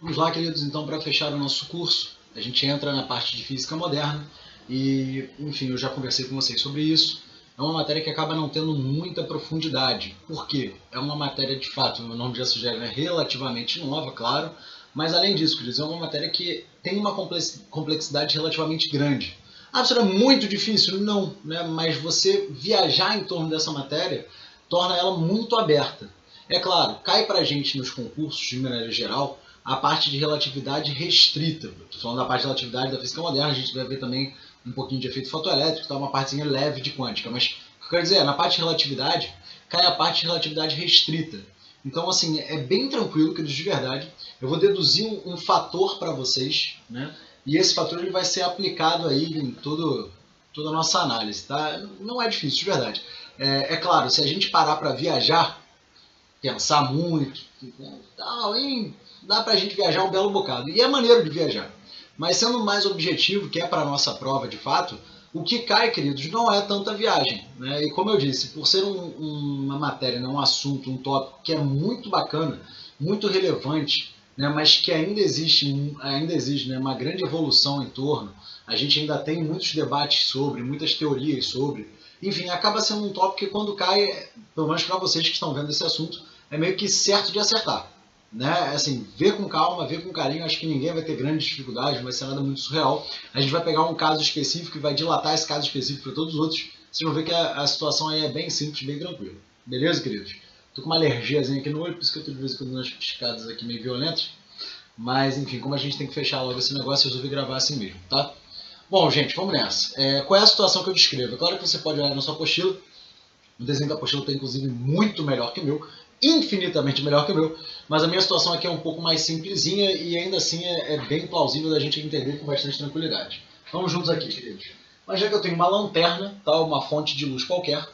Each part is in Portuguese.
Vamos lá, queridos, então, para fechar o nosso curso, a gente entra na parte de física moderna e, enfim, eu já conversei com vocês sobre isso. É uma matéria que acaba não tendo muita profundidade. Por quê? É uma matéria, de fato, o nome já sugere, né, relativamente nova, claro, mas além disso, queridos, é uma matéria que tem uma complexidade relativamente grande. Ah, isso é muito difícil? Não, né? Mas você viajar em torno dessa matéria torna ela muito aberta. É claro, cai para a gente nos concursos, de maneira geral, a parte de relatividade restrita. Estou falando da parte de relatividade da física moderna, a gente vai ver também um pouquinho de efeito fotoelétrico, tá? Uma partezinha leve de quântica. Mas o que eu quero dizer é, na parte de relatividade, cai a parte de relatividade restrita. Então, assim, é bem tranquilo, queridos, de verdade. Eu vou deduzir um fator para vocês, né? E esse fator ele vai ser aplicado aí em toda a nossa análise, tá? Não é difícil, de verdade. É claro, se a gente parar para viajar, pensar muito, tal, dá pra gente viajar um belo bocado. E é maneiro de viajar. Mas sendo mais objetivo, que é para a nossa prova de fato, o que cai, queridos, não é tanta viagem. Né? E como eu disse, por ser uma matéria, um assunto, um tópico que é muito bacana, muito relevante, né, mas que ainda exige né, uma grande evolução em torno, a gente ainda tem muitos debates sobre, muitas teorias sobre, enfim, acaba sendo um tópico que quando cai, pelo menos para vocês que estão vendo esse assunto, é meio que certo de acertar. Né? Assim, ver com calma, ver com carinho, acho que ninguém vai ter grandes dificuldades, não vai ser nada muito surreal. A gente vai pegar um caso específico e vai dilatar esse caso específico para todos os outros. Vocês vão ver que a situação aí é bem simples, bem tranquila. Beleza, queridos? Tô com uma alergiazinha aqui no olho, por isso que eu tô de vez em quando umas piscadas aqui meio violentas. Mas, enfim, como a gente tem que fechar logo esse negócio, eu resolvi gravar assim mesmo, tá? Bom, gente, vamos nessa. Qual é a situação que eu descrevo? É claro que você pode olhar na sua apostila. O desenho da apostila está, inclusive, muito melhor que o meu. Infinitamente melhor que o meu. Mas a minha situação aqui é um pouco mais simplesinha e ainda assim é bem plausível da gente entender com bastante tranquilidade. Vamos juntos aqui, queridos. Imagina que eu tenho uma lanterna, tá? Uma fonte de luz qualquer.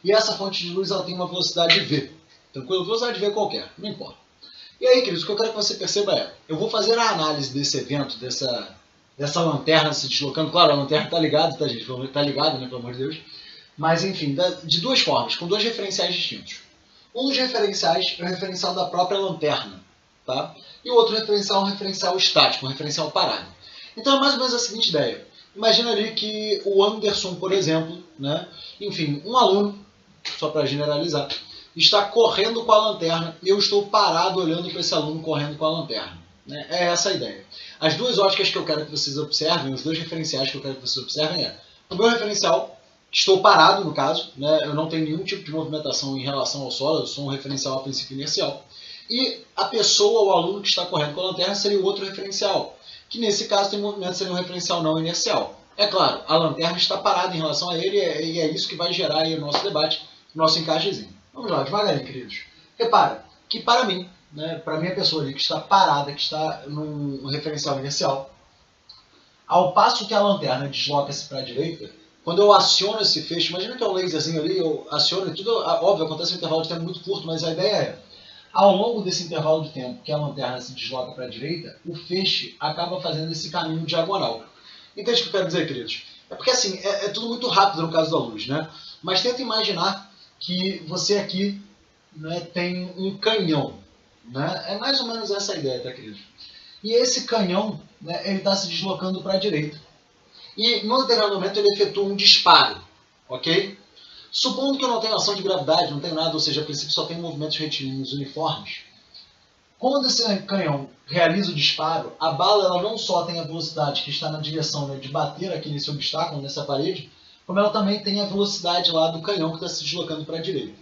E essa fonte de luz ela tem uma velocidade V. Tranquilo? Velocidade V qualquer, não importa. E aí, queridos, o que eu quero que você perceba é, eu vou fazer a análise desse evento, dessa lanterna se deslocando. Claro, a lanterna está ligada, tá, gente? Está ligada, né, pelo amor de Deus. Mas, enfim, de duas formas, com dois referenciais distintos. Um dos referenciais é o referencial da própria lanterna, tá? E o outro referencial é um referencial estático, um referencial parado. Então é mais ou menos a seguinte ideia. Imagina ali que o Anderson, por exemplo, né? Enfim, um aluno, só para generalizar, está correndo com a lanterna e eu estou parado olhando para esse aluno correndo com a lanterna. Né? É essa a ideia. As duas óticas que eu quero que vocês observem, os dois referenciais que eu quero que vocês observem é o meu referencial, estou parado no caso, né? Eu não tenho nenhum tipo de movimentação em relação ao solo, eu sou um referencial a princípio inercial. E a pessoa, o aluno que está correndo com a lanterna seria o outro referencial, que nesse caso tem movimento, seria um referencial não inercial. É claro, a lanterna está parada em relação a ele e é isso que vai gerar aí o nosso debate, o nosso encaixezinho. Vamos lá, devagarinho, queridos. Repara que para mim, né, para a minha pessoa ali que está parada, que está num referencial inercial, ao passo que a lanterna desloca-se para a direita, quando eu aciono esse feixe, imagina que é um laserzinho ali, eu aciono e tudo, óbvio, acontece um intervalo de tempo muito curto, mas a ideia é, ao longo desse intervalo de tempo que a lanterna se desloca para a direita, o feixe acaba fazendo esse caminho diagonal. Entende o que eu quero dizer, queridos? É porque assim, é tudo muito rápido no caso da luz, né? Mas tenta imaginar que você aqui, né, tem um canhão. Né? É mais ou menos essa a ideia, tá, queridos? E esse canhão, né, ele está se deslocando para a direita. E, no determinado momento, ele efetua um disparo, ok? Supondo que eu não tenho ação de gravidade, não tenho nada, ou seja, a princípio só tem movimentos retilíneos uniformes, quando esse canhão realiza o disparo, a bala ela não só tem a velocidade que está na direção, né, de bater aqui nesse obstáculo, nessa parede, como ela também tem a velocidade lá do canhão que está se deslocando para a direita.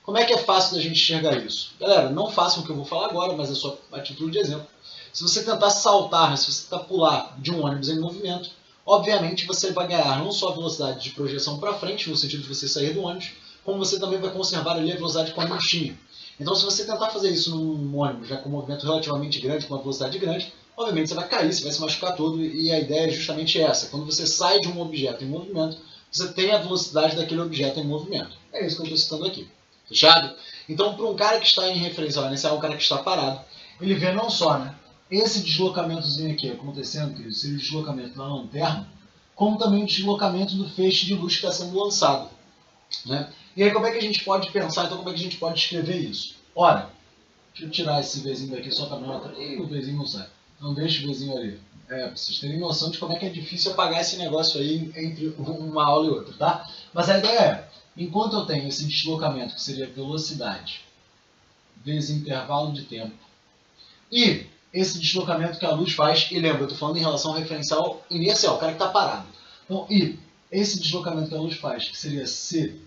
Como é que é fácil da gente enxergar isso? Galera, não façam o que eu vou falar agora, mas é só a título de exemplo. Se você tentar saltar, se você tentar pular de um ônibus em movimento, obviamente você vai ganhar não só a velocidade de projeção para frente, no sentido de você sair do ônibus, como você também vai conservar ali a velocidade com a manchinha. Então, se você tentar fazer isso num ônibus já com um movimento relativamente grande, com uma velocidade grande, obviamente você vai cair, você vai se machucar todo, e a ideia é justamente essa. Quando você sai de um objeto em movimento, você tem a velocidade daquele objeto em movimento. É isso que eu estou citando aqui. Fechado? Então, para um cara que está em referencial inicial, um cara que está parado, ele vê não só, né, esse deslocamentozinho aqui acontecendo, que esse deslocamento na lanterna, como também o deslocamento do feixe de luz que está sendo lançado. Né? E aí como é que a gente pode pensar, então como é que a gente pode escrever isso? Ora, Deixa eu tirar esse Vzinho daqui só para não atrapalhar. O Vzinho não sai. Não deixa o Vzinho ali. Pra vocês terem noção de como é que é difícil apagar esse negócio aí entre uma aula e outra, tá? Mas a ideia é, enquanto eu tenho esse deslocamento, que seria velocidade, vezes intervalo de tempo, e esse deslocamento que a luz faz, e lembra, eu estou falando em relação ao referencial inercial, o cara que está parado. Então, e esse deslocamento que a luz faz, que seria C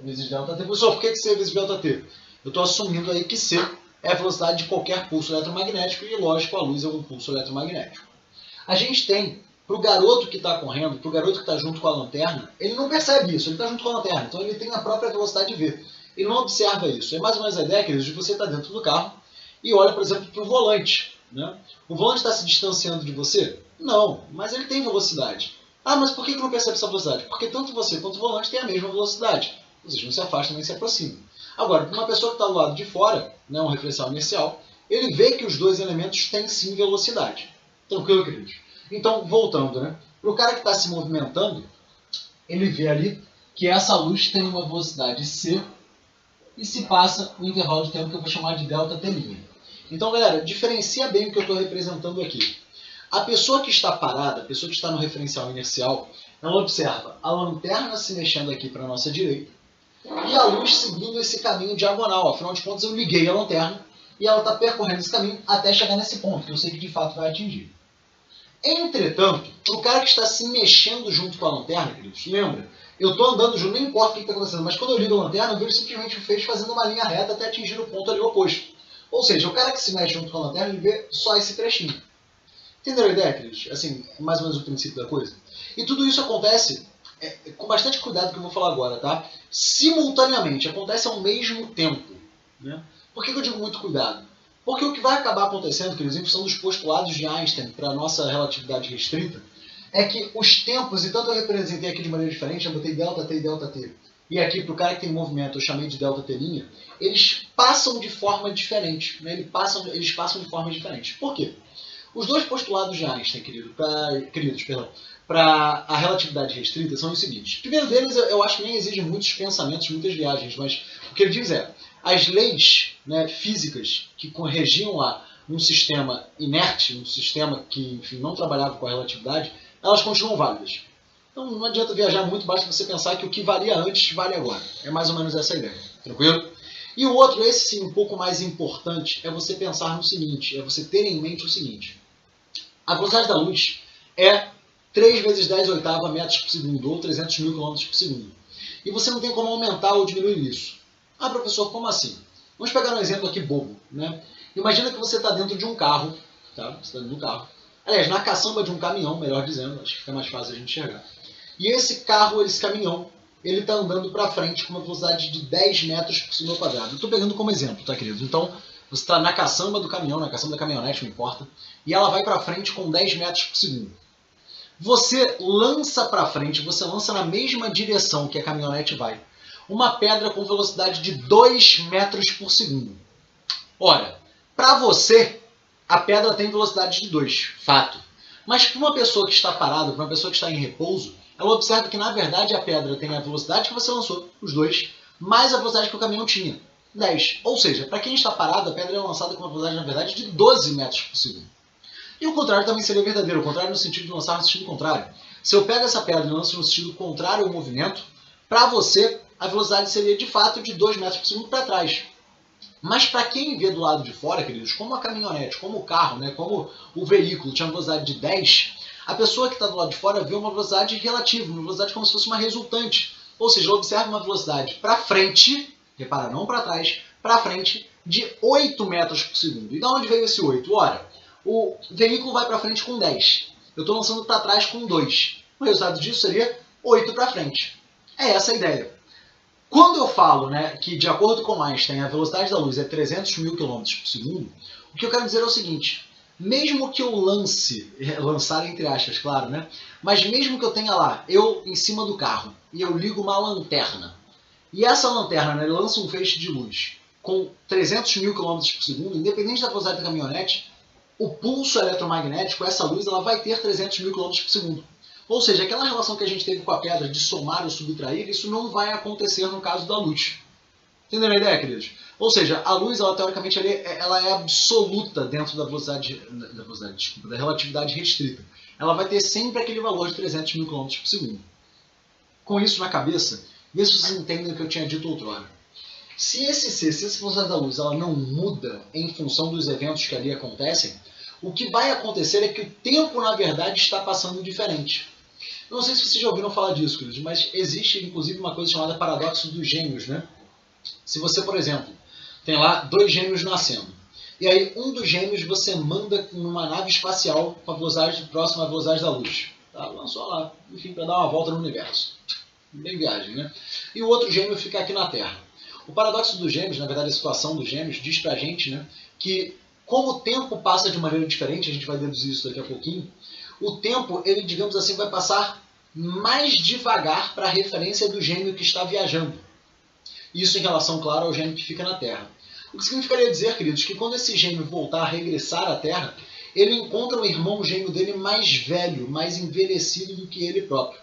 vezes ΔT. Professor, por que C vezes ΔT? Eu estou assumindo aí que C é a velocidade de qualquer pulso eletromagnético e, lógico, a luz é um pulso eletromagnético. A gente tem, para o garoto que está correndo, para o garoto que está junto com a lanterna, ele não percebe isso, ele está junto com a lanterna, então ele tem a própria velocidade V. Ele não observa isso. É mais ou menos a ideia, queridos, de você estar dentro do carro e olha, por exemplo, para o volante. Né? O volante está se distanciando de você? Não, mas ele tem velocidade. Ah, mas por que não percebe essa velocidade? Porque tanto você quanto o volante têm a mesma velocidade. Ou seja, não se afasta nem se aproxima. Agora, para uma pessoa que está do lado de fora, né, um referencial inercial, ele vê que os dois elementos têm sim velocidade. Tranquilo, queridos? Então, voltando, né? Para o cara que está se movimentando, ele vê ali que essa luz tem uma velocidade C e se passa um intervalo de tempo que eu vou chamar de ΔT'. Então, galera, diferencia bem o que eu estou representando aqui. A pessoa que está parada, a pessoa que está no referencial inercial, ela observa a lanterna se mexendo aqui para a nossa direita e a luz seguindo esse caminho diagonal. Afinal de contas, eu liguei a lanterna e ela está percorrendo esse caminho até chegar nesse ponto, que eu sei que de fato vai atingir. Entretanto, o cara que está se mexendo junto com a lanterna, queridos, lembra? Eu estou andando junto, não importa o que está acontecendo, mas quando eu ligo a lanterna, eu vejo simplesmente o feixe fazendo uma linha reta até atingir o ponto ali oposto. Ou seja, o cara que se mexe junto com a lanterna, ele vê só esse trechinho. Entenderam a ideia, queridos? Assim, é mais ou menos o princípio da coisa. E tudo isso acontece com bastante cuidado que eu vou falar agora, tá? Simultaneamente, acontece ao mesmo tempo. Né? Por que eu digo muito cuidado? Porque o que vai acabar acontecendo, queridos, em função dos postulados de Einstein para a nossa relatividade restrita, é que os tempos, e tanto eu representei aqui de maneira diferente, eu botei ΔT e ΔT, e aqui para o cara que tem movimento eu chamei de ΔT', eles passam de forma diferente. Né? Eles passam de forma diferente. Por quê? Os dois postulados de Einstein, queridos, para a relatividade restrita são os seguintes. O primeiro deles, eu acho que nem exige muitos pensamentos, muitas viagens, mas o que ele diz é, as leis, né, físicas que regiam lá um sistema inerte, um sistema que, enfim, não trabalhava com a relatividade, elas continuam válidas. Então não adianta viajar muito, basta você pensar que o que valia antes vale agora. É mais ou menos essa a ideia. Tranquilo? E o outro, esse sim, um pouco mais importante, é você pensar no seguinte, é você ter em mente o seguinte. A velocidade da luz é 3 vezes 10 oitava metros por segundo, ou 300 mil quilômetros por segundo. E você não tem como aumentar ou diminuir isso. Ah, professor, como assim? Vamos pegar um exemplo aqui bobo. Né? Imagina que você está dentro de um carro. Tá? Você está dentro de um carro. Aliás, na caçamba de um caminhão, melhor dizendo, acho que fica mais fácil a gente enxergar. E esse carro, esse caminhão, ele está andando para frente com uma velocidade de 10 metros por segundo ao quadrado. Estou pegando como exemplo, tá, queridos? Então, você está na caçamba do caminhão, na caçamba da caminhonete, não importa, e ela vai para frente com 10 metros por segundo. Você lança para frente, você lança na mesma direção que a caminhonete vai, uma pedra com velocidade de 2 metros por segundo. Ora, para você, a pedra tem velocidade de 2, fato. Mas para uma pessoa que está parada, para uma pessoa que está em repouso, ela observa que, na verdade, a pedra tem a velocidade que você lançou, os 2, mais a velocidade que o caminhão tinha, 10. Ou seja, para quem está parado, a pedra é lançada com uma velocidade, na verdade, de 12 metros por segundo. E o contrário também seria verdadeiro, o contrário no sentido de lançar no sentido contrário. Se eu pego essa pedra e lanço no sentido contrário ao movimento, para você, a velocidade seria, de fato, de 2 metros por segundo para trás. Mas para quem vê do lado de fora, queridos, como a caminhonete, como o carro, né, como o veículo tinha uma velocidade de 10, a pessoa que está do lado de fora vê uma velocidade relativa, uma velocidade como se fosse uma resultante. Ou seja, ela observa uma velocidade para frente, repara, não para trás, para frente, de 8 metros por segundo. E de onde veio esse 8? Ora, o veículo vai para frente com 10. Eu estou lançando para trás com 2. O resultado disso seria 8 para frente. É essa a ideia. Quando eu falo, né, que, de acordo com Einstein, a velocidade da luz é 300 mil km por segundo, o que eu quero dizer é o seguinte, mesmo que eu lançar entre aspas, claro, né, mas mesmo que eu tenha lá, eu em cima do carro, e eu ligo uma lanterna, e essa lanterna, né, lança um feixe de luz com 300 mil km por segundo, independente da velocidade da caminhonete, o pulso eletromagnético, essa luz, ela vai ter 300 mil km por segundo. Ou seja, aquela relação que a gente teve com a pedra de somar ou subtrair, isso não vai acontecer no caso da luz. Entenderam a ideia, queridos? Ou seja, a luz, ela, teoricamente, ela é absoluta dentro da da relatividade restrita. Ela vai ter sempre aquele valor de 300 mil km por segundo. Com isso na cabeça, vê se vocês entendem o que eu tinha dito outrora. Se essa velocidade da luz, ela não muda em função dos eventos que ali acontecem, o que vai acontecer é que o tempo, na verdade, está passando diferente. Eu não sei se vocês já ouviram falar disso, queridos, mas existe, inclusive, uma coisa chamada paradoxo dos gêmeos, né? Se você, por exemplo, tem lá 2 gêmeos nascendo, e aí um dos gêmeos você manda numa nave espacial com a velocidade próxima à velocidade da luz. Tá? Lançou lá, enfim, para dar uma volta no universo. Bem viagem, né? E o outro gêmeo fica aqui na Terra. O paradoxo dos gêmeos, na verdade a situação dos gêmeos, diz pra gente, né, que como o tempo passa de maneira diferente, a gente vai deduzir isso daqui a pouquinho, o tempo, ele, digamos assim, vai passar mais devagar para a referência do gêmeo que está viajando. Isso em relação, claro, ao gêmeo que fica na Terra. O que significaria dizer, queridos, que quando esse gêmeo voltar a regressar à Terra, ele encontra um irmão gêmeo dele mais velho, mais envelhecido do que ele próprio.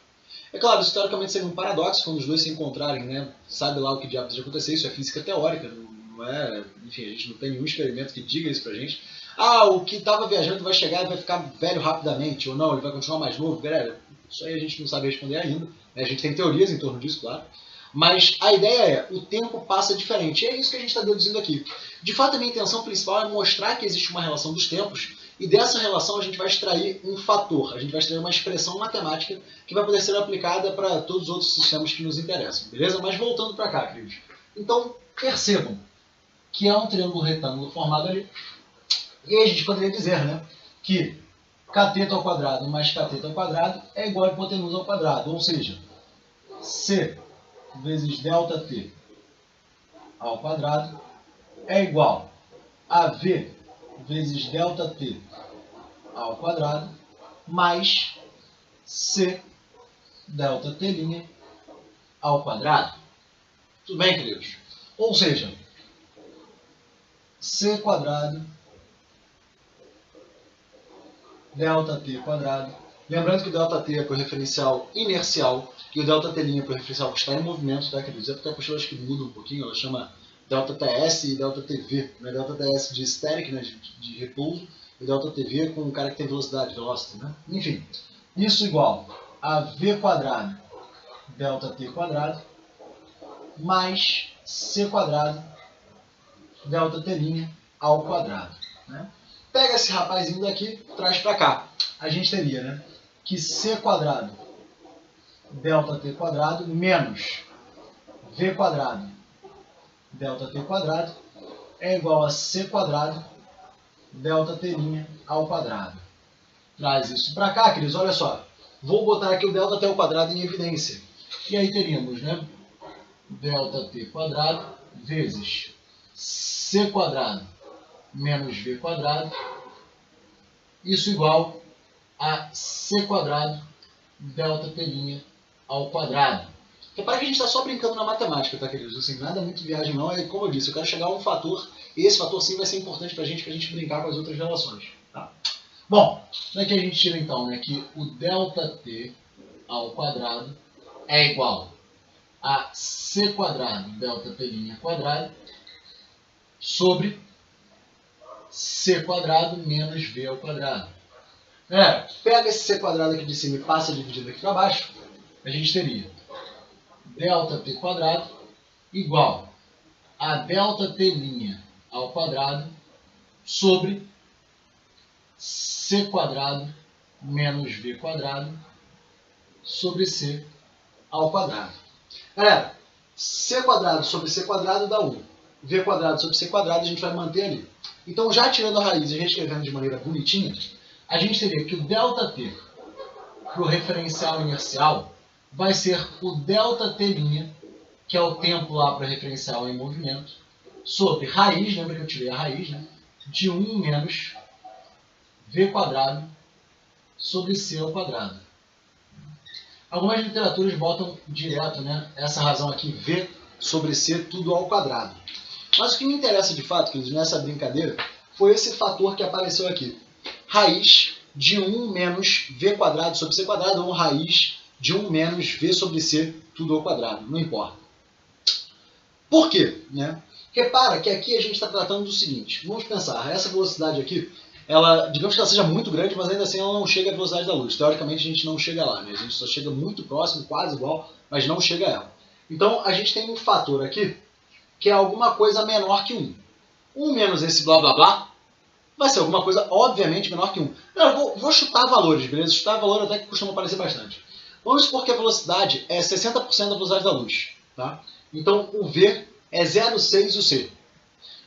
É claro, isso teoricamente seria um paradoxo quando os dois se encontrarem, né? Sabe lá o que diabos vai acontecer, isso é física teórica, não é... Enfim, a gente não tem nenhum experimento que diga isso pra gente. Ah, o que estava viajando vai chegar e vai ficar velho rapidamente, ou não, ele vai continuar mais novo. Galera, isso aí a gente não sabe responder ainda, né? A gente tem teorias em torno disso, claro. Mas a ideia é, o tempo passa diferente, e é isso que a gente está deduzindo aqui. De fato, a minha intenção principal é mostrar que existe uma relação dos tempos, e dessa relação a gente vai extrair um fator, a gente vai extrair uma expressão matemática que vai poder ser aplicada para todos os outros sistemas que nos interessam, beleza? Mas voltando para cá, queridos. Então, percebam que é um triângulo retângulo formado ali, e aí a gente poderia dizer, né, que cateto ao quadrado mais cateto ao quadrado é igual a hipotenusa ao quadrado, ou seja, C vezes ΔT ao quadrado é igual a V vezes ΔT ao quadrado mais C ΔT' ao quadrado. Tudo bem, queridos? Ou seja, C quadrado ΔT quadrado. Lembrando que o ΔT é por referencial inercial e o ΔT' é por referencial que está em movimento, tá, queridos? É porque a apostila acho que muda um pouquinho, ela chama ΔTS e ΔTV. Né? ΔTS de static, né? de repouso, e ΔTV com um cara que tem velocidade, velocity. Né? Enfim, isso igual a V quadrado ΔT quadrado mais C quadrado ΔT' ao quadrado. Né? Pega esse rapazinho daqui, traz para cá. A gente teria, né, que C quadrado ΔT quadrado menos V quadrado ΔT quadrado é igual a C quadrado ΔT' ao quadrado. Traz isso para cá, queridos, olha só. Vou botar aqui o ΔT ao quadrado em evidência. E aí teríamos, né, ΔT quadrado vezes C quadrado menos V quadrado, isso igual a C quadrado ΔT' ao quadrado. Repara que a gente está só brincando na matemática, tá, queridos? Assim, nada muito viagem não, é como eu disse, eu quero chegar a um fator, e esse fator sim vai ser importante para a gente brincar com as outras relações. Tá? Bom, daqui a gente tira então, né, que o ΔT ao quadrado é igual a C quadrado ΔT' quadrado sobre C quadrado menos V ao quadrado. Pega esse C quadrado aqui de cima e passa dividido aqui para baixo, a gente teria ΔT quadrado igual a ΔT' ao quadrado sobre C quadrado menos V quadrado sobre C ao quadrado. Galera, C quadrado sobre C quadrado dá 1. V quadrado sobre C quadrado a gente vai manter ali. Então, já tirando a raiz e reescrevendo de maneira bonitinha, a gente teria que o ΔT para o referencial inercial vai ser o ΔT', que é o tempo lá para o referencial em movimento, sobre raiz, lembra que eu tirei a raiz, né, de 1 menos V quadrado sobre C ao quadrado. Algumas literaturas botam direto, né, essa razão aqui, V sobre C, tudo ao quadrado. Mas o que me interessa de fato, queridos, nessa brincadeira, foi esse fator que apareceu aqui. Raiz de 1 menos V quadrado sobre C quadrado, ou raiz de 1 menos V sobre C, tudo ao quadrado, não importa. Por quê? Né? Repara que aqui a gente está tratando do seguinte, vamos pensar, essa velocidade aqui, ela, digamos que ela seja muito grande, mas ainda assim ela não chega à velocidade da luz. Teoricamente a gente não chega lá, né? A gente só chega muito próximo, quase igual, mas não chega a ela. Então a gente tem um fator aqui, que é alguma coisa menor que 1. 1 menos esse blá blá blá, vai ser alguma coisa obviamente menor que 1. Eu vou chutar valores, beleza? Chutar valor até que costuma aparecer bastante. Vamos supor que a velocidade é 60% da velocidade da luz. Tá? Então o V é 0,6 o C.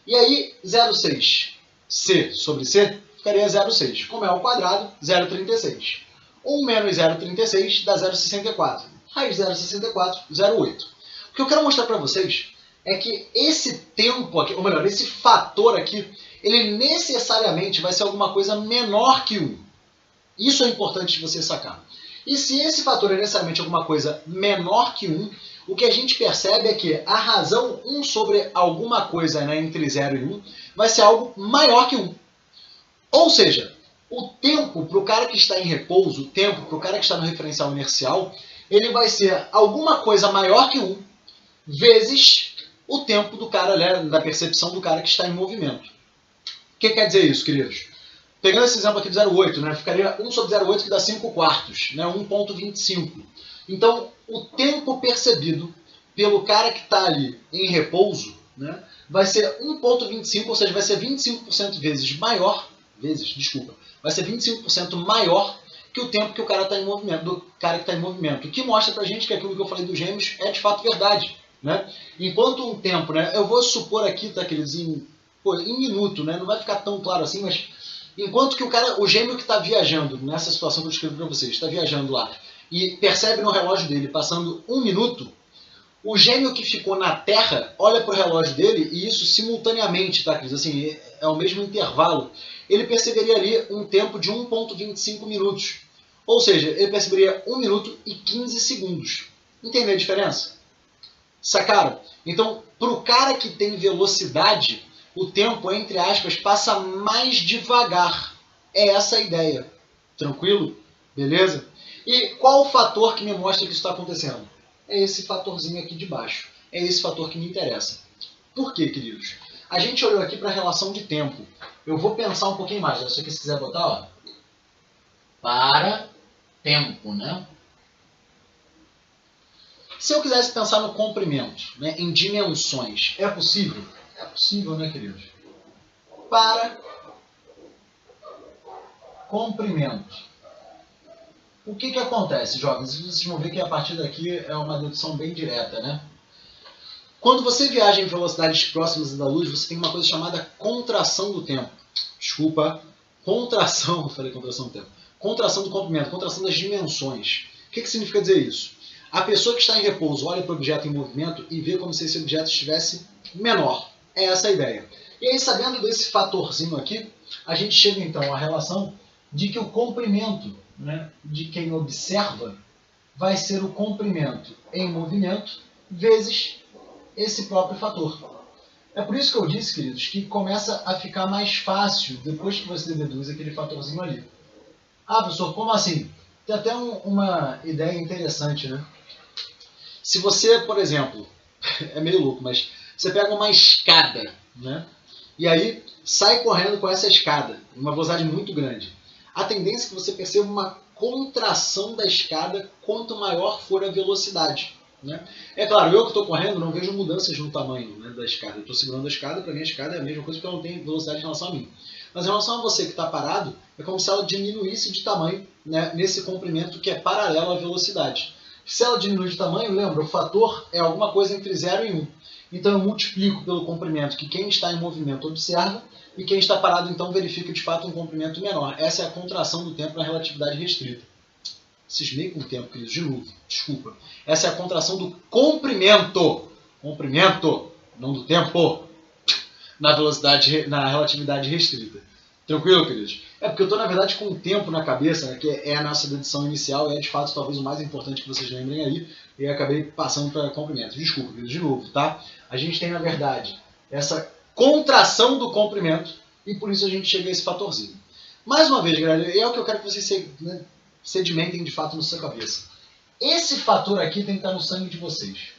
E aí 0,6 C sobre C ficaria 0,6. Como é ao quadrado, 0,36. 1 menos 0,36 dá 0,64. Raiz de 0,64, 0,8. O que eu quero mostrar para vocês é que esse tempo aqui, ou melhor, esse fator aqui, ele necessariamente vai ser alguma coisa menor que 1. Isso é importante de você sacar. E se esse fator é necessariamente alguma coisa menor que 1, o que a gente percebe é que a razão 1 sobre alguma coisa, né, entre 0 e 1 vai ser algo maior que 1. Ou seja, o tempo para o cara que está em repouso, o tempo para o cara que está no referencial inercial, ele vai ser alguma coisa maior que 1 vezes o tempo do cara, né, da percepção do cara que está em movimento. O que quer dizer isso, queridos? Pegando esse exemplo aqui de 0,8, né, ficaria 1 sobre 0,8 que dá 5 quartos, né, 1,25. Então, o tempo percebido pelo cara que está ali em repouso, né, vai ser 1,25, ou seja, vai ser 25% vai ser 25% maior que o tempo que o cara está em movimento, do cara que está em movimento. O que mostra pra gente que aquilo que eu falei dos gêmeos é de fato verdade. Né? Enquanto um tempo, né, eu vou supor aqui, tá, queridos, em minuto, né, não vai ficar tão claro assim, mas enquanto que o gêmeo que está viajando, nessa situação que eu escrevo para vocês, está viajando lá, e percebe no relógio dele passando 1 minuto, o gêmeo que ficou na Terra olha para o relógio dele, e isso simultaneamente, tá, Cris? Assim, é o mesmo intervalo. Ele perceberia ali um tempo de 1,25 minutos. Ou seja, ele perceberia 1 minuto e 15 segundos. Entendeu a diferença? Sacaram? Então, para o cara que tem velocidade, o tempo, entre aspas, passa mais devagar. É essa a ideia. Tranquilo? Beleza? E qual o fator que me mostra que isso está acontecendo? É esse fatorzinho aqui de baixo. É esse fator que me interessa. Por quê, queridos? A gente olhou aqui para a relação de tempo. Eu vou pensar um pouquinho mais. Isso aqui, se quiser botar, ó. Para tempo, né? Se eu quisesse pensar no comprimento, né, em dimensões, é possível? É possível, né, queridos? Para comprimento. O que acontece, jovens? Vocês vão ver que a partir daqui é uma dedução bem direta, né? Quando você viaja em velocidades próximas da luz, você tem uma coisa chamada contração do tempo. Desculpa, contração, eu falei contração do tempo. Contração do comprimento, contração das dimensões. O que significa dizer isso? A pessoa que está em repouso olha para o objeto em movimento e vê como se esse objeto estivesse menor. É essa a ideia. E aí, sabendo desse fatorzinho aqui, a gente chega então à relação de que o comprimento, né, de quem observa vai ser o comprimento em movimento vezes esse próprio fator. É por isso que eu disse, queridos, que começa a ficar mais fácil depois que você deduz aquele fatorzinho ali. Ah, professor, como assim? Tem até uma ideia interessante, né? Se você, por exemplo, é meio louco, mas você pega uma escada, né? E aí sai correndo com essa escada, uma velocidade muito grande. A tendência é que você perceba uma contração da escada quanto maior for a velocidade. Né? É claro, eu que estou correndo não vejo mudanças no tamanho, né, da escada. Eu estou segurando a escada, para mim a escada é a mesma coisa porque eu não tenho velocidade em relação a mim. Mas em relação a você que está parado, é como se ela diminuísse de tamanho, né, nesse comprimento que é paralelo à velocidade. Se ela diminui de tamanho, lembra, o fator é alguma coisa entre 0 e 1. Então eu multiplico pelo comprimento que quem está em movimento observa e quem está parado então verifica de fato um comprimento menor. Essa é a contração do tempo na relatividade restrita. Cismei com o tempo, queridos, de novo, desculpa. Essa é a contração do comprimento. Comprimento, não do tempo. Na velocidade, na relatividade restrita. Tranquilo, queridos? É porque eu estou, na verdade, com o tempo na cabeça, né, que é a nossa dedução inicial, e é de fato talvez o mais importante que vocês lembrem aí, e acabei passando para comprimento. Desculpa, queridos, de novo, tá? A gente tem, na verdade, essa contração do comprimento, e por isso a gente chega a esse fatorzinho. Mais uma vez, galera, é o que eu quero que vocês sedimentem de fato na sua cabeça. Esse fator aqui tem que estar no sangue de vocês.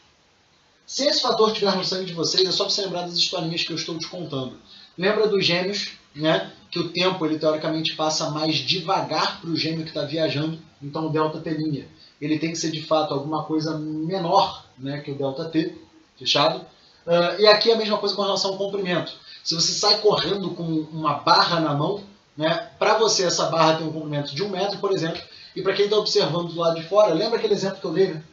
Se esse fator estiver no sangue de vocês, é só você lembrar das historinhas que eu estou te contando. Lembra dos gêmeos, né? Que o tempo, ele teoricamente passa mais devagar para o gêmeo que está viajando. Então o ΔT', ele tem que ser de fato alguma coisa menor, né, que o ΔT, fechado? E aqui é a mesma coisa com relação ao comprimento. Se você sai correndo com uma barra na mão, né, para você essa barra tem um comprimento de 1 metro, por exemplo, e para quem está observando do lado de fora, lembra aquele exemplo que eu dei, né?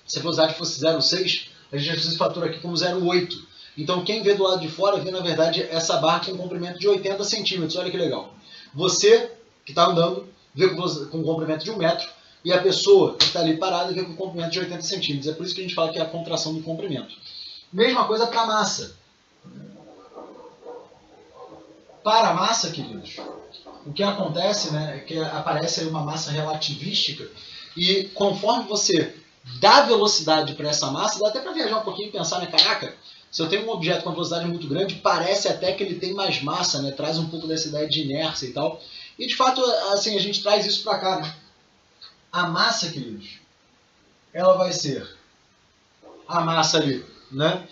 Se a velocidade fosse 0,6, a gente já fez esse fator aqui como 0,8. Então quem vê do lado de fora vê, na verdade, essa barra com um comprimento de 80 centímetros. Olha que legal. Você, que está andando, vê com um comprimento de 1 metro, e a pessoa que está ali parada vê com um comprimento de 80 centímetros. É por isso que a gente fala que é a contração do comprimento. Mesma coisa para a massa. Para a massa, queridos, o que acontece, né, é que aparece aí uma massa relativística, e conforme você dá velocidade para essa massa, dá até para viajar um pouquinho e pensar, né, caraca, se eu tenho um objeto com uma velocidade muito grande, parece até que ele tem mais massa, né, traz um pouco dessa ideia de inércia e tal. E de fato, assim, a gente traz isso para cá, né? A massa, queridos, ela vai ser a massa ali, né,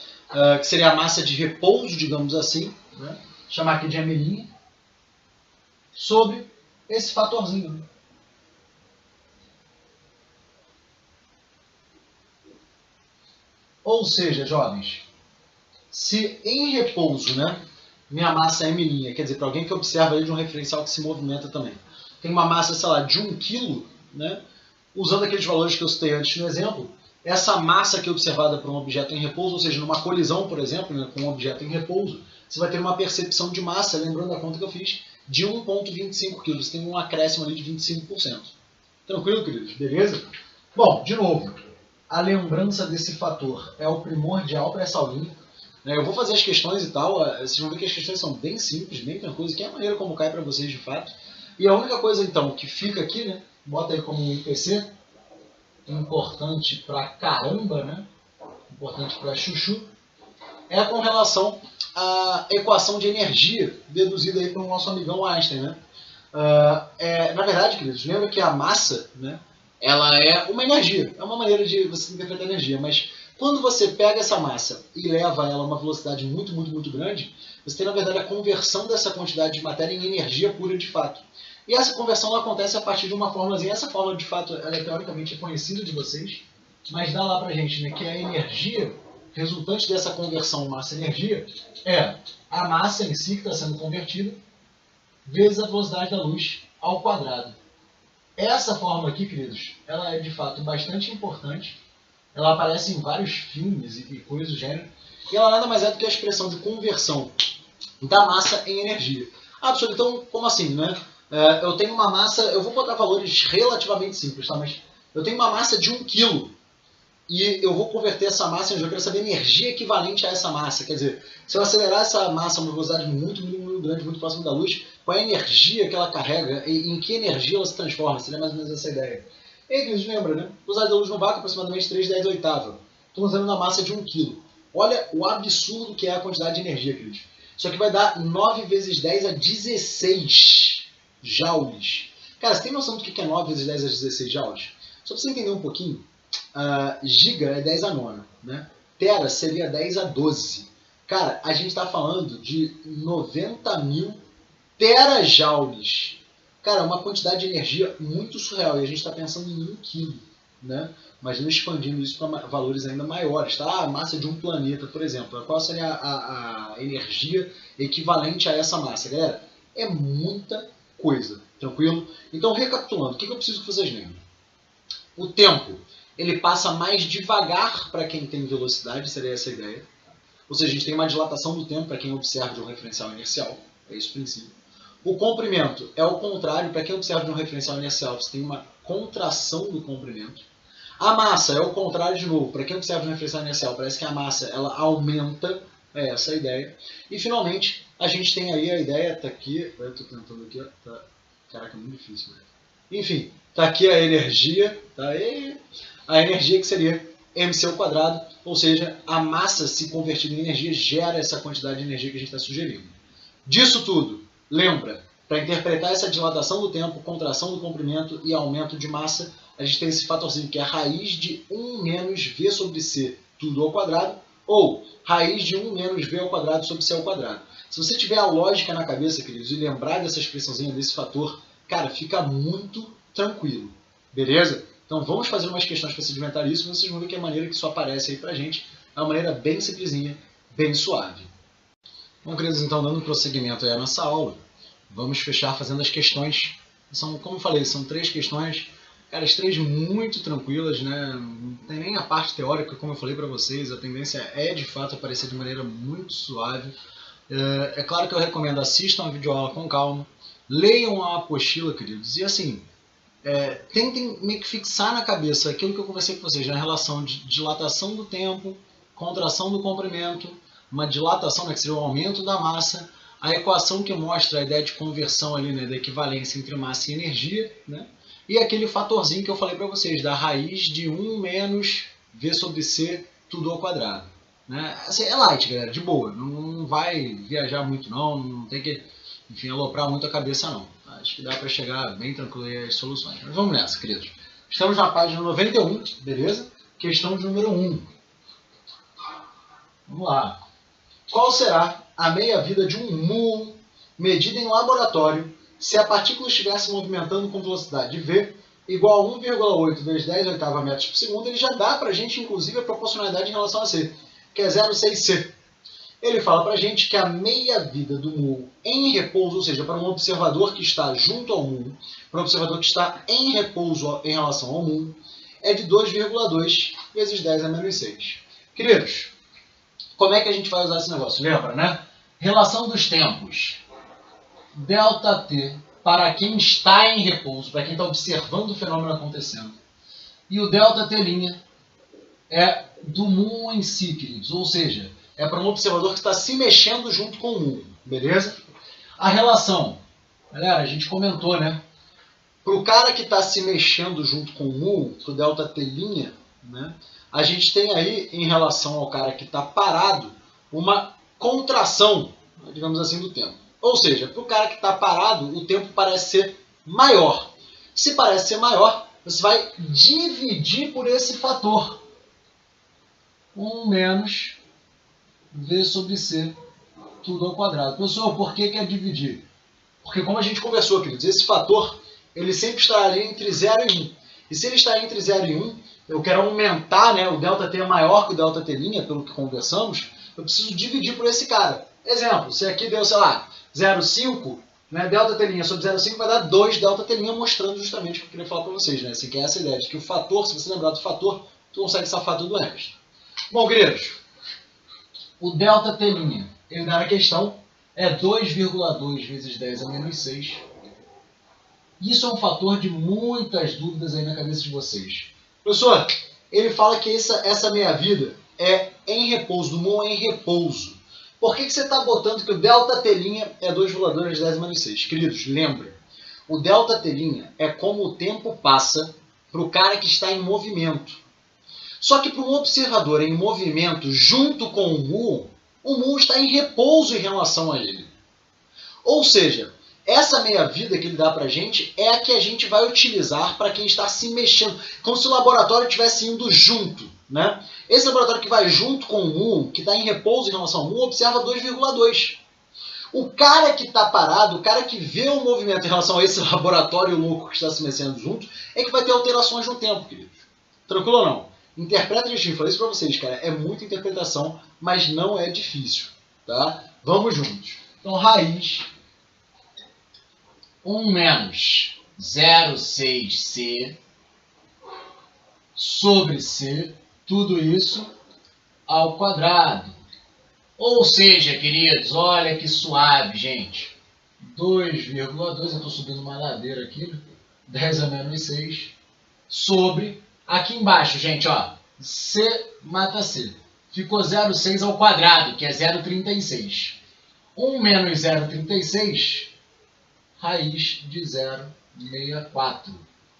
que seria a massa de repouso, digamos assim, né? Chamar aqui de M', sobre esse fatorzinho. Ou seja, jovens, se em repouso, né, minha massa é M', quer dizer, para alguém que observa ali de um referencial que se movimenta também, tem uma massa, sei lá, de 1 kg, né, usando aqueles valores que eu citei antes no exemplo, essa massa aqui observada por um objeto em repouso, ou seja, numa colisão, por exemplo, né, com um objeto em repouso, você vai ter uma percepção de massa, lembrando a conta que eu fiz, de 1,25 kg. Você tem um acréscimo ali de 25%. Tranquilo, queridos? Beleza? Bom, de novo, a lembrança desse fator é o primordial para essa aulinha. Eu vou fazer as questões e tal, vocês vão ver que as questões são bem simples, bem tranquilas, que é a maneira como cai para vocês de fato. E a única coisa, então, que fica aqui, né, bota aí como um IPC, importante pra caramba, né, importante pra chuchu, é com relação à equação de energia deduzida aí pelo nosso amigão Einstein, né? Na verdade, queridos, lembra que a massa, né, ela é uma energia, é uma maneira de você interpretar a energia, mas quando você pega essa massa e leva ela a uma velocidade muito, muito, muito grande, você tem, na verdade, a conversão dessa quantidade de matéria em energia pura de fato. E essa conversão acontece a partir de uma fórmulazinha. Essa fórmula, de fato, ela é teoricamente conhecida de vocês, mas dá lá pra gente, né, que a energia resultante dessa conversão massa-energia é a massa em si que está sendo convertida vezes a velocidade da luz ao quadrado. Essa fórmula aqui, queridos, ela é de fato bastante importante. Ela aparece em vários filmes e coisas do gênero. E ela nada mais é do que a expressão de conversão da massa em energia. Absurdo. Então, como assim, né? Eu tenho uma massa, eu vou botar valores relativamente simples, tá? Mas eu tenho uma massa de 1 kg. E eu vou converter essa massa em energia. Eu quero saber a energia equivalente a essa massa. Quer dizer, se eu acelerar essa massa a uma velocidade muito, muito, muito grande, muito próxima da luz, qual é a energia que ela carrega e em que energia ela se transforma? Seria mais ou menos essa ideia. E aí, Cris, lembra, né? A velocidade da luz no vácuo é aproximadamente 3/10. Estou usando uma massa de 1 kg. Olha o absurdo que é a quantidade de energia, Cris. Isso aqui vai dar 9 vezes 10 a 16 joules. Cara, você tem noção do que é 9 vezes 10 a 16 joules? Só para você entender um pouquinho, giga é 10 a 9, né? Tera seria 10 a 12. Cara, a gente está falando de 90.000 terajoules. Cara, uma quantidade de energia muito surreal. E a gente está pensando em 1 kg, né? Imagina expandindo isso para valores ainda maiores, tá? A massa de um planeta, por exemplo. Qual seria a energia equivalente a essa massa, galera? É muita coisa, tranquilo? Então, recapitulando, o que eu preciso que vocês lembrem? O tempo, ele passa mais devagar para quem tem velocidade, seria essa a ideia. Ou seja, a gente tem uma dilatação do tempo para quem observa de um referencial inercial. É esse o princípio. O comprimento é o contrário, para quem observa de um referencial inercial, você tem uma contração do comprimento. A massa é o contrário de novo, para quem observa de um referencial inercial, parece que a massa ela aumenta, é essa a ideia. E finalmente, a gente tem aí a ideia, tá aqui, eu estou tentando aqui, tá, caraca, é muito difícil, né? Enfim, tá aqui a energia, tá aí, a energia que seria mc ao quadrado, ou seja, a massa se convertida em energia gera essa quantidade de energia que a gente está sugerindo. Disso tudo, lembra, para interpretar essa dilatação do tempo, contração do comprimento e aumento de massa, a gente tem esse fatorzinho que é a raiz de 1 menos V sobre C tudo ao quadrado, ou raiz de 1 menos v ao quadrado sobre c ao quadrado. Se você tiver a lógica na cabeça, queridos, e lembrar dessa expressãozinha, desse fator, cara, fica muito tranquilo, beleza? Então vamos fazer umas questões para sedimentar isso, vocês vão ver que a maneira que isso aparece aí pra gente é uma maneira bem simplesinha, bem suave. Bom, queridos, então dando prosseguimento aí à nossa aula, vamos fechar fazendo as questões. São, como eu falei, são 3 questões, cara, as 3 muito tranquilas, né? Não tem nem a parte teórica, como eu falei para vocês, a tendência é de fato aparecer de maneira muito suave. É claro que eu recomendo, assistam a videoaula com calma, leiam a apostila, queridos, e assim, tentem meio que fixar na cabeça aquilo que eu conversei com vocês, na relação de dilatação do tempo, contração do comprimento, uma dilatação, né, que seria o aumento da massa, a equação que mostra a ideia de conversão ali, né, da equivalência entre massa e energia, né, e aquele fatorzinho que eu falei para vocês, da raiz de 1 menos v sobre c tudo ao quadrado. Né? Assim, é light, galera, de boa, não vai viajar muito não tem que, enfim, aloprar muito a cabeça não. Acho que dá para chegar bem tranquilo aí às soluções. Mas vamos nessa, queridos. Estamos na página 91, beleza? Questão de número 1. Vamos lá. Qual será a meia-vida de um muon medida em laboratório se a partícula estivesse movimentando com velocidade v igual a 1,8 vezes 10 oitava metros por segundo? Ele já dá para a gente, inclusive, a proporcionalidade em relação a c, que é 0,6c. Ele fala para a gente que a meia-vida do muon em repouso, ou seja, para um observador que está junto ao muon, para um observador que está em repouso em relação ao muon, é de 2,2 vezes 10 a menos 6. Queridos, como é que a gente vai usar esse negócio? Lembra, né? Relação dos tempos. ΔT para quem está em repouso, para quem está observando o fenômeno acontecendo. E o ΔT' é do muon em si, queridos. Ou seja, é para um observador que está se mexendo junto com o muon. Beleza? A relação. Galera, a gente comentou, né? Para o cara que está se mexendo junto com o muon, para o ΔT', né? A gente tem aí, em relação ao cara que está parado, uma contração, digamos assim, do tempo. Ou seja, para o cara que está parado, o tempo parece ser maior. Se parece ser maior, você vai dividir por esse fator. 1 menos v sobre c, tudo ao quadrado. Pessoal, por que é dividir? Porque como a gente conversou, queridos, esse fator ele sempre estará ali entre 0 e 1. E se ele está entre 0 e 1, eu quero aumentar, né, o ΔT é maior que o ΔT', pelo que conversamos, eu preciso dividir por esse cara. Exemplo, se aqui deu, sei lá, 0,5, né, ΔT' sobre 0,5 vai dar 2 ΔT', mostrando justamente o que eu queria falar para vocês, né, assim, que é essa ideia de que o fator, se você lembrar do fator, tu consegue safar tudo o resto. Bom, queridos, o ΔT', ele dá na questão, é 2,2 vezes 10 a menos 6. Isso é um fator de muitas dúvidas aí na cabeça de vocês. Professor, ele fala que essa meia-vida é em repouso, do muon é em repouso. Por que você está botando que o ΔT' é 2,2 vezes 10 a menos 6? Queridos, lembra, o ΔT' é como o tempo passa para o cara que está em movimento. Só que para um observador em movimento junto com o muon está em repouso em relação a ele. Ou seja, essa meia-vida que ele dá para a gente é a que a gente vai utilizar para quem está se mexendo, como se o laboratório estivesse indo junto. Né? Esse laboratório que vai junto com o muon, que está em repouso em relação ao muon, observa 2,2. O cara que está parado, o cara que vê o movimento em relação a esse laboratório louco que está se mexendo junto, é que vai ter alterações no tempo, queridos. Tranquilo ou não? Interpreta direitinho, falei isso para vocês, cara. É muita interpretação, mas não é difícil. Tá? Vamos juntos. Então, raiz 1 menos 0,6c sobre c, tudo isso ao quadrado. Ou seja, queridos, olha que suave, gente. 2,2, eu estou subindo uma ladeira aqui, 10 a menos 6, sobre, aqui embaixo, gente, ó, c mata c. Ficou 0,6 ao quadrado, que é 0,36. 1 menos 0,36, raiz de 0,64.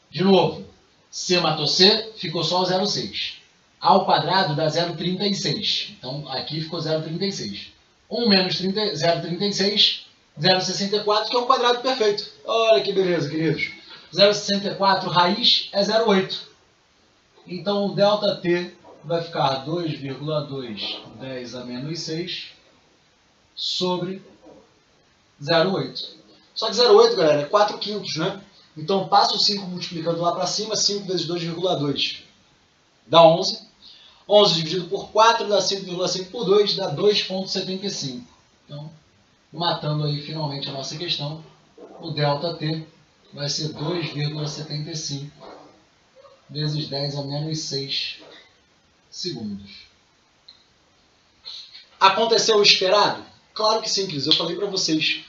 De novo, c matou c, ficou só o 0,6. Ao quadrado dá 0,36. Então, aqui ficou 0,36. 1 menos 0,36, 0,64, que é um quadrado perfeito. Olha que beleza, queridos. 0,64, raiz é 0,8. Então, o ΔT vai ficar 2,2 10 a menos 6 sobre 0,8. Só que 0,8, galera, é 4 quintos, né? Então, passa o 5 multiplicando lá para cima, 5 vezes 2,2 dá 11. 11 dividido por 4 dá 5,5 por 2, dá 2,75. Então, matando aí finalmente a nossa questão, o ΔT vai ser 2,75 vezes 10 a menos 6 segundos. Aconteceu o esperado? Claro que sim, queridos. Eu falei para vocês.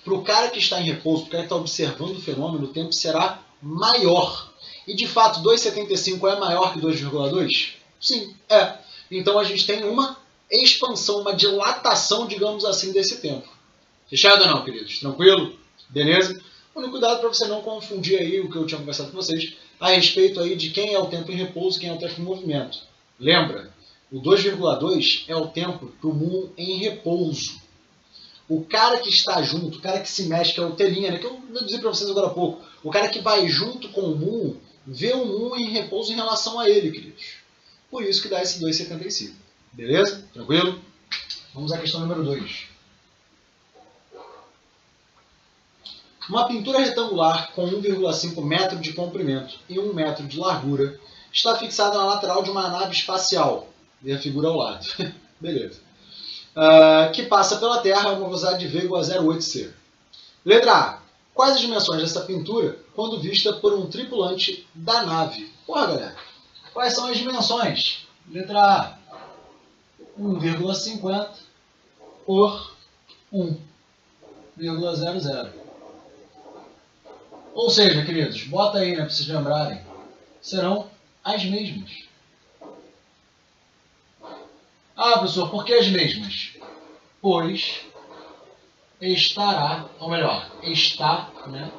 Para o cara que está em repouso, para o cara que está observando o fenômeno, o tempo será maior. E de fato, 2,75 é maior que 2,2? Sim, é. Então a gente tem uma expansão, uma dilatação, digamos assim, desse tempo. Fechado ou não, queridos? Tranquilo? Beleza? O único cuidado para você não confundir aí o que eu tinha conversado com vocês a respeito aí de quem é o tempo em repouso e quem é o tempo em movimento. Lembra? O 2,2 é o tempo do Moon em repouso. O cara que está junto, o cara que se mexe, que é o telinha, né, que eu deduzi para vocês agora há pouco, o cara que vai junto com o Moon, vê o Moon em repouso em relação a ele, queridos. Por isso que dá esse 2,75. Beleza? Tranquilo? Vamos à questão número 2. Uma pintura retangular com 1,5 metro de comprimento e 1 metro de largura está fixada na lateral de uma nave espacial. E a figura ao lado. Beleza. Que passa pela Terra a uma velocidade de v igual a 0,8c. Letra A. Quais as dimensões dessa pintura quando vista por um tripulante da nave? Porra, galera. Quais são as dimensões? Letra A. 1,50 por 1,00. Ou seja, queridos, bota aí, né, para vocês lembrarem. Serão as mesmas. Ah, professor, por que as mesmas? Pois estará, ou melhor, está, né,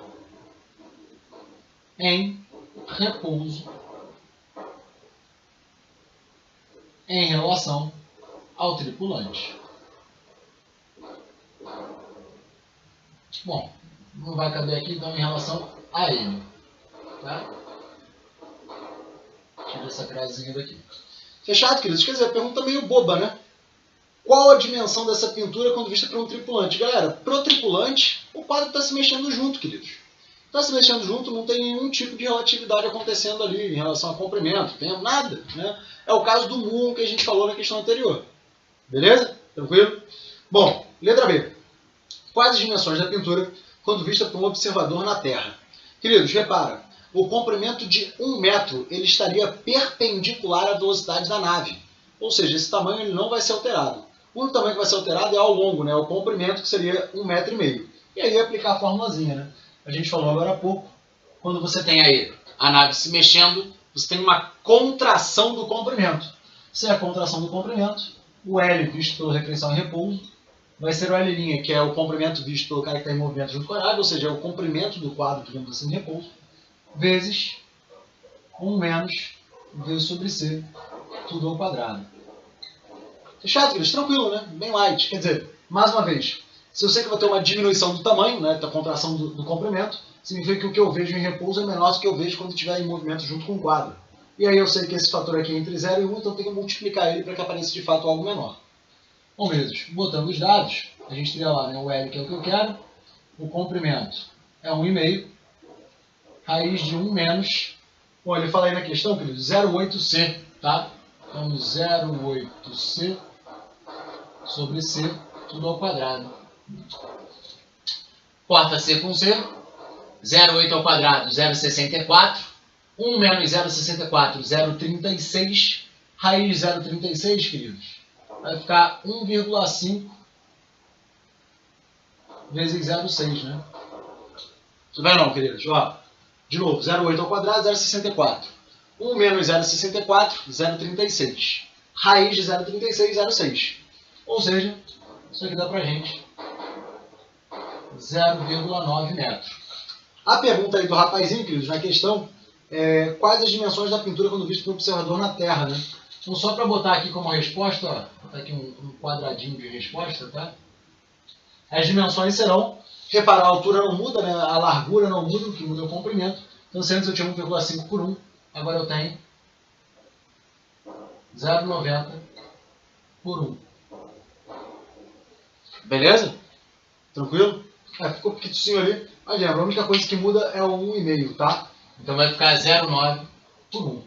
em repouso em relação ao tripulante. Bom, não vai caber aqui, então, em relação a ele. Tá? Tira essa crasinha daqui. Fechado, queridos? Quer dizer, pergunta meio boba, né? Qual a dimensão dessa pintura quando vista por um tripulante? Galera, pro tripulante, o quadro está se mexendo junto, queridos. Está se mexendo junto, não tem nenhum tipo de relatividade acontecendo ali em relação a comprimento, tempo, nada, né? É o caso do Moon que a gente falou na questão anterior. Beleza? Tranquilo? Bom, letra B. Quais as dimensões da pintura quando vista por um observador na Terra? Queridos, repara, o comprimento de 1 metro ele estaria perpendicular à velocidade da nave. Ou seja, esse tamanho ele não vai ser alterado. O único tamanho que vai ser alterado é ao longo, né? O comprimento, que seria 1,5 metro. E aí aplicar a formulazinha, né? A gente falou agora há pouco, quando você tem aí a nave se mexendo, você tem uma contração do comprimento. Se é a contração do comprimento, o L visto pela recriação em repouso, vai ser o L', que é o comprimento visto pelo cara que está em movimento junto com a nave, ou seja, é o comprimento do quadro, digamos assim, em repouso, vezes 1 menos V sobre C, tudo ao quadrado. Fechado, queridos? Tranquilo, né? Bem light. Quer dizer, mais uma vez, se eu sei que eu vou ter uma diminuição do tamanho, né, da contração do comprimento, significa que o que eu vejo em repouso é menor do que eu vejo quando estiver em movimento junto com o quadro. E aí eu sei que esse fator aqui é entre 0 e 1, então eu tenho que multiplicar ele para que apareça de fato algo menor. Bom, mesmos, botando os dados, a gente teria lá, né, o L, que é o que eu quero, o comprimento é 1,5, raiz de 1 menos, bom, ele fala aí na questão, querido, 0,8c, tá? Então, 0,8c sobre c, tudo ao quadrado. Corta c com c, 0,8 ao quadrado, 0,64, 1 menos 0,64, 0,36, raiz de 0,36, queridos, vai ficar 1,5 vezes 0,6, né? Tudo bem ou não, queridos? Ó, de novo, 0,8 ao quadrado, 0,64. 1 menos 0,64, 0,36. Raiz de 0,36, 0,6. Ou seja, isso aqui dá pra gente 0,9 metros. A pergunta aí do rapazinho, queridos, na questão, é quais as dimensões da pintura quando visto pelo observador na Terra, né? Então, só para botar aqui como resposta, ó, vou botar aqui um quadradinho de resposta, tá? As dimensões serão, reparar, a altura não muda, né? A largura não muda, o que muda é o comprimento. Então, se antes eu tinha 1,5 por 1, agora eu tenho 0,90 por 1. Beleza? Tranquilo? Ficou pequitinho ali. Mas lembra, a única coisa que muda é o 1,5, tá? Então vai ficar 0,9 por 1.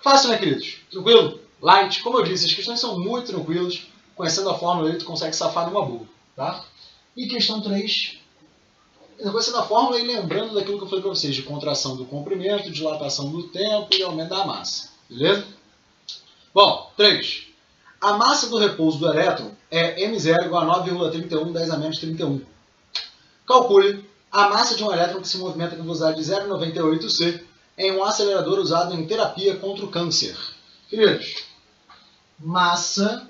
Fácil, né, queridos? Tranquilo? Light. Como eu disse, as questões são muito tranquilas. Conhecendo a fórmula aí, tu consegue safar numa boa, tá? E questão 3. Conhecendo a fórmula e lembrando daquilo que eu falei para vocês, de contração do comprimento, dilatação do tempo e aumento da massa. Beleza? Bom, 3. A massa do repouso do elétron é m0 igual a 9,31 10 a menos 31. Calcule a massa de um elétron que se movimenta com velocidade de 0,98 c em um acelerador usado em terapia contra o câncer. Queridos, massa,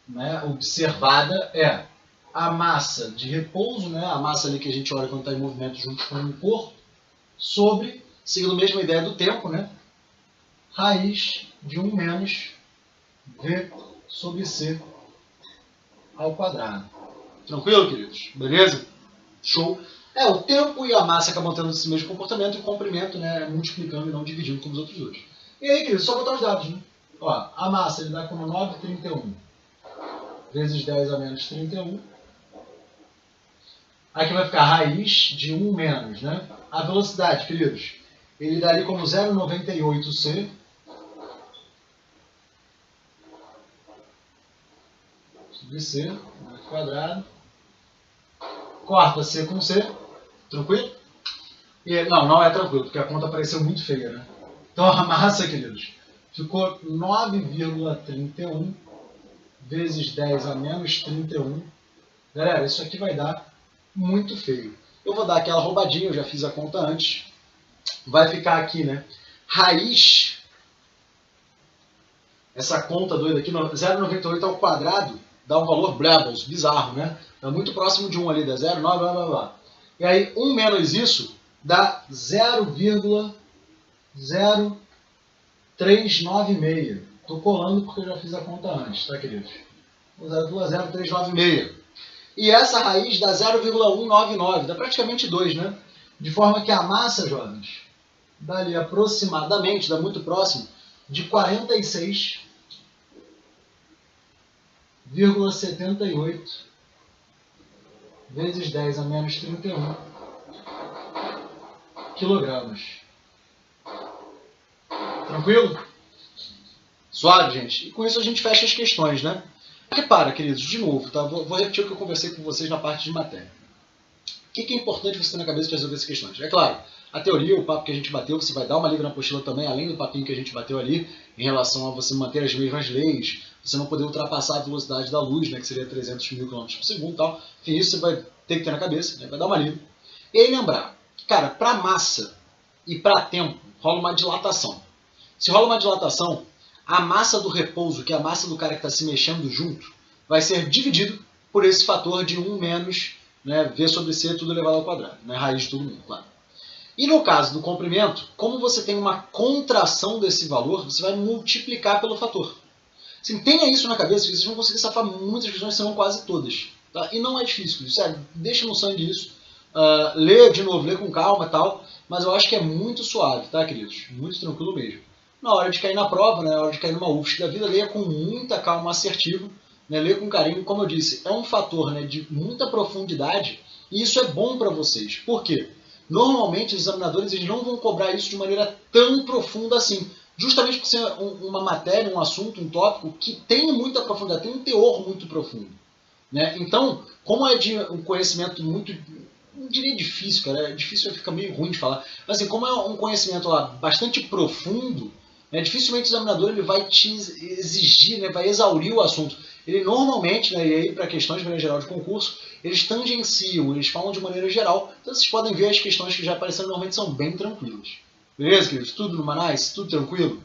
né, observada é a massa de repouso, né, a massa ali que a gente olha quando está em movimento junto com o corpo, sobre, seguindo a mesma ideia do tempo, né, raiz de 1 menos V sobre C ao quadrado. Tranquilo, queridos? Beleza? Show? O tempo e a massa acabam tendo esse mesmo comportamento e o comprimento, né, multiplicando e não dividindo como os outros dois. E aí, queridos, só botar os dados, né? Ó, a massa ele dá como 9,31 vezes 10 a menos 31. Aqui vai ficar raiz de 1 menos, né? A velocidade, queridos, ele dá ali como 0,98 c sobre c ao quadrado. Corta c com c. Tranquilo? E, não é tranquilo, porque a conta apareceu muito feia, né? Então a massa, queridos, ficou 9,31 vezes 10 a menos 31. Galera, isso aqui vai dar muito feio. Eu vou dar aquela roubadinha, eu já fiz a conta antes. Vai ficar aqui, né? Raiz, essa conta doida aqui, 0,98 ao quadrado, dá um valor brabos, bizarro, né? É muito próximo de 1 ali, dá 0,9, blá, blá, blá. E aí, 1 menos isso, dá 0,0396. Estou colando porque eu já fiz a conta antes, tá, queridos? 0,0396. E essa raiz dá 0,199, dá praticamente 2, né? De forma que a massa, jovens, dá ali aproximadamente, dá muito próximo, de 46,78 vezes 10 a menos 31 quilogramas. Tranquilo? Suave, gente? E com isso a gente fecha as questões, né? Repara, queridos, de novo, tá? Vou repetir o que eu conversei com vocês na parte de matéria. O que é importante você ter na cabeça para resolver essas questões? É claro, a teoria, o papo que a gente bateu, você vai dar uma lida na apostila também, além do papinho que a gente bateu ali, em relação a você manter as mesmas leis, você não poder ultrapassar a velocidade da luz, né, que seria 300 mil km por segundo e tal. Enfim, isso você vai ter que ter na cabeça, né, vai dar uma lida. E aí lembrar, cara, para massa e para tempo, rola uma dilatação. Se rola uma dilatação, a massa do repouso, que é a massa do cara que está se mexendo junto, vai ser dividido por esse fator de 1 menos, né, V sobre C, tudo elevado ao quadrado, né, raiz de todo mundo, claro. E no caso do comprimento, como você tem uma contração desse valor, você vai multiplicar pelo fator. Assim, tenha isso na cabeça, que vocês vão conseguir safar muitas questões, senão quase todas. Tá? E não é difícil, sério, deixa no sangue isso, lê de novo, lê com calma e tal, mas eu acho que é muito suave, tá, queridos? Muito tranquilo mesmo. Na hora de cair na prova, né, na hora de cair numa UFSC da vida, leia com muita calma, assertivo, né, leia com carinho, como eu disse, é um fator, né, de muita profundidade, e isso é bom para vocês. Por quê? Normalmente os examinadores eles não vão cobrar isso de maneira tão profunda assim, justamente por ser uma matéria, um assunto, um tópico que tem muita profundidade, tem um teor muito profundo, né? Então, como é de um conhecimento muito, não diria difícil, cara, é difícil, fica meio ruim de falar, mas assim, como é um conhecimento lá bastante profundo, né, dificilmente o examinador ele vai te exigir, né, vai exaurir o assunto. Ele normalmente, né, e aí para questões de maneira geral de concurso, eles tangenciam, eles falam de maneira geral. Então vocês podem ver as questões que já apareceram normalmente são bem tranquilas. Beleza, queridos? Tudo no Manais? Tudo tranquilo?